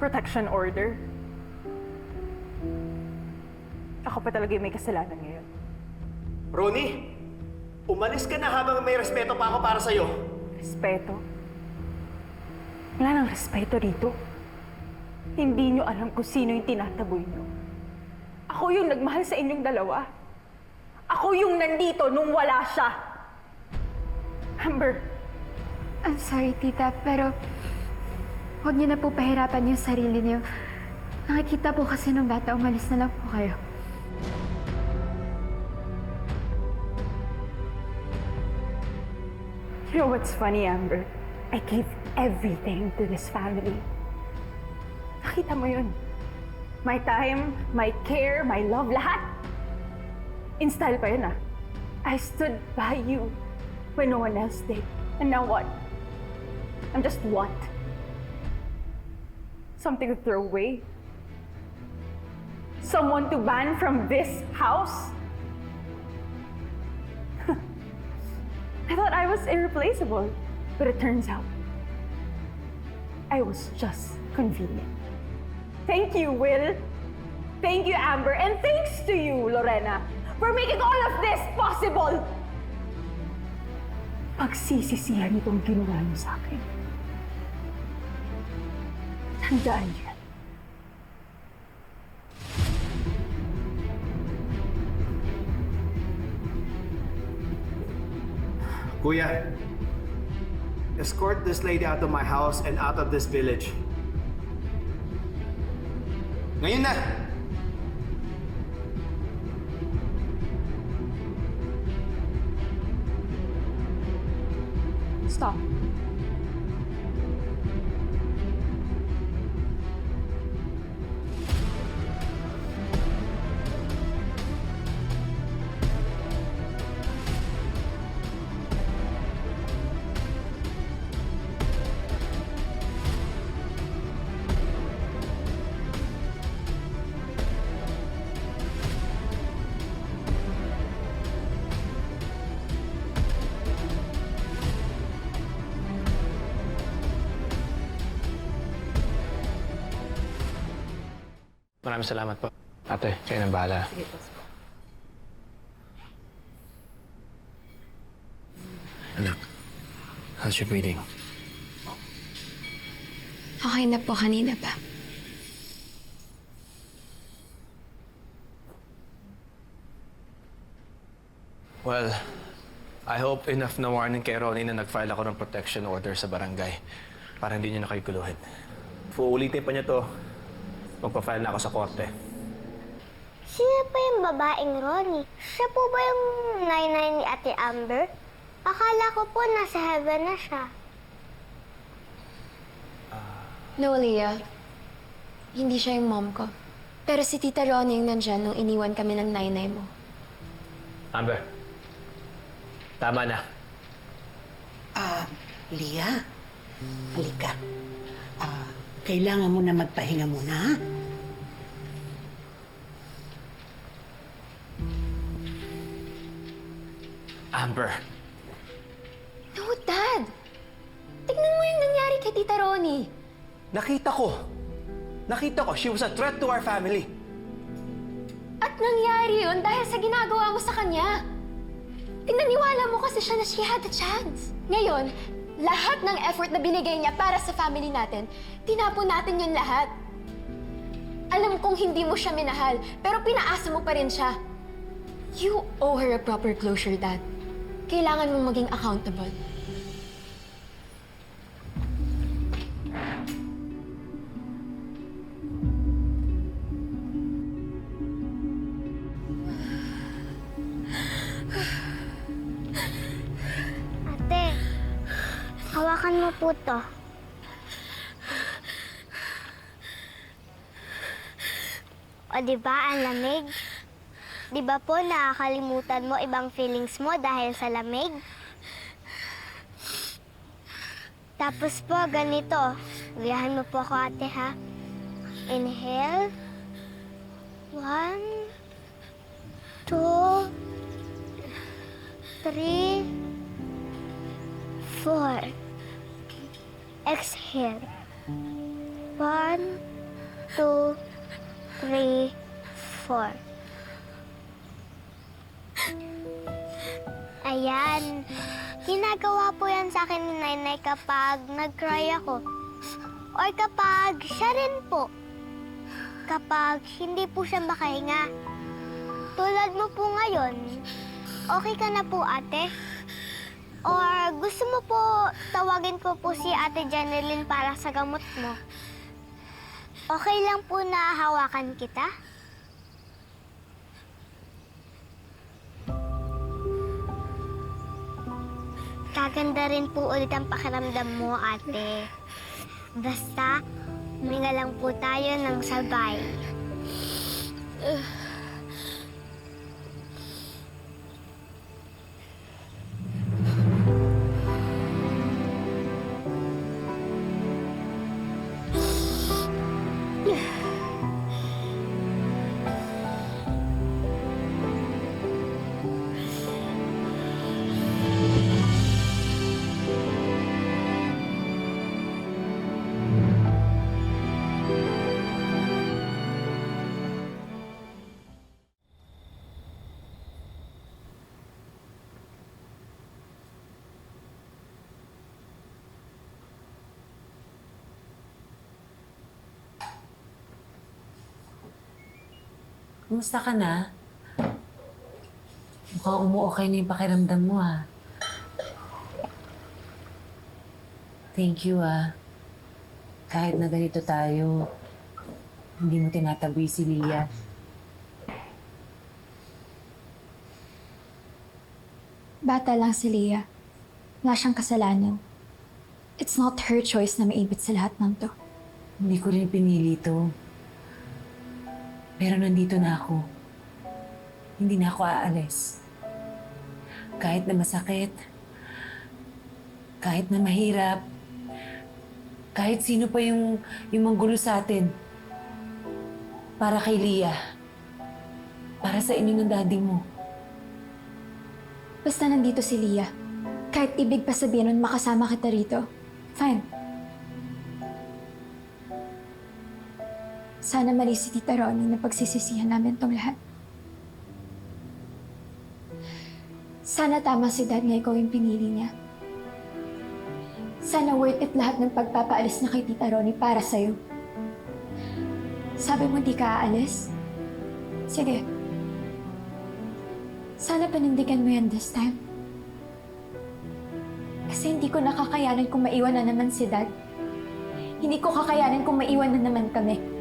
protection order. Ako pa talaga yung may kasalanan ngayon. Ronnie, umalis ka na habang may respeto pa ako para sa'yo. Respeto? Wala nang respeto dito. Hindi nyo alam kung sino yung tinataboy nyo. Ako yung nagmahal sa inyong dalawa. Ako yung nandito nung wala siya. Amber, I'm sorry, tita, pero huwag niyo na po pahirapan yung sarili niyo. Nakikita po kasi nung bata, umalis na lang po kayo. you know what's funny, Amber? I gave everything to this family. Nakita mo yun. My time, my care, my love, lahat. In style pa yun, ah. I stood by you when no one else did. And now what? I'm just what? Something to throw away? Someone to ban from this house? I thought I was irreplaceable, but it turns out I was just convenient. Thank you, Will. Thank you, Amber. And thanks to you, Lorena, for making all of this possible. Pagsisisihan itong ginawa niyo sa akin. Tandaan niyo yan. Kuya, escort this lady out of my house and out of this village. Ngayon na! Stop. Maraming salamat po. Ate, kayo nang bahala. Sige, boss. Anak, how's your breathing? Okay na po kanina pa. Well, I hope enough na warning kay Ronnie na nag-file ako ng protection order sa barangay para hindi niyo na kayo guluhin. Uulitin pa niya to, magpa-file na ako sa korte. Sino pa yung babaeng Ronnie? Siya po ba yung nainay ni Ate Amber? Akala ko po nasa heaven na siya. No, Leah. Hindi siya yung mom ko. Pero si Tita Ronnie yung nandyan nung iniwan kami ng nainay mo. Amber, tama na. Leah, halika. Kailangan mo na magpahinga muna, ha? Amber, No, Dad! Tignan mo yung nangyari kay Tita Ronnie. nakita ko. She was a threat to our family. At nangyari yun dahil sa ginagawa mo sa kanya. Pinaniwala mo kasi siya na she had a chance. Ngayon, lahat ng effort na binigay niya para sa family natin, tinapon natin yun lahat. Alam kong hindi mo siya minahal, pero pinaasa mo pa rin siya. You owe her a proper closure, Dad. Kailangan mong maging accountable. Ate, hawakan mo po to. O diba, ang lamig? Diba po nakakalimutan mo ibang feelings mo dahil sa lamig? Tapos po, ganito. Gayahan mo po ako, ate, ha? Inhale. 1, 2, 3, 4. Exhale. 1, 2, 3, 4. Ayan. Ginagawa po yan sa akin ni Nainay kapag nag-cry ako. Or kapag siya rin po. Kapag hindi po siya makahinga. Tulad mo po ngayon, okay ka na po, ate? Or gusto mo po tawagin ko po si Ate Janeline para sa gamot mo? Okay lang po na hawakan kita? Kaganda rin po ulit ang pakiramdam mo, ate. Basta, huminga lang po tayo ng sabay. Kumusta ka na? Mukhang umuokay na yung pakiramdam mo, ha? Thank you, Kahit na ganito tayo, hindi mo tinataboy si Lia. Bata lang si Leah. Wala siyang kasalanan. It's not her choice na maibit sa lahat ng to. Hindi ko rin pinili to. Pero nandito na ako. Hindi na ako aalis. Kahit na masakit, kahit na mahirap, kahit sino pa yung manggulo sa atin. Para kay Lia. Para sa inyo ng daddy mo. Basta nandito si Leah. Kahit ibig pa sabihin nun makasama kita rito. Fine. Sana mali si Tita Ronnie na pagsisisihan namin tong lahat. Sana tama si Dad na ikaw yung pinili niya. Sana worth it lahat ng pagpapaalis na kay Tita Ronnie para sa'yo. Sabi mo di ka aalis? Sige. Sana panindigan mo yan this time. Kasi hindi ko nakakayanan kung maiwan na naman si Dad. Hindi ko kakayanan kung maiwan na naman kami.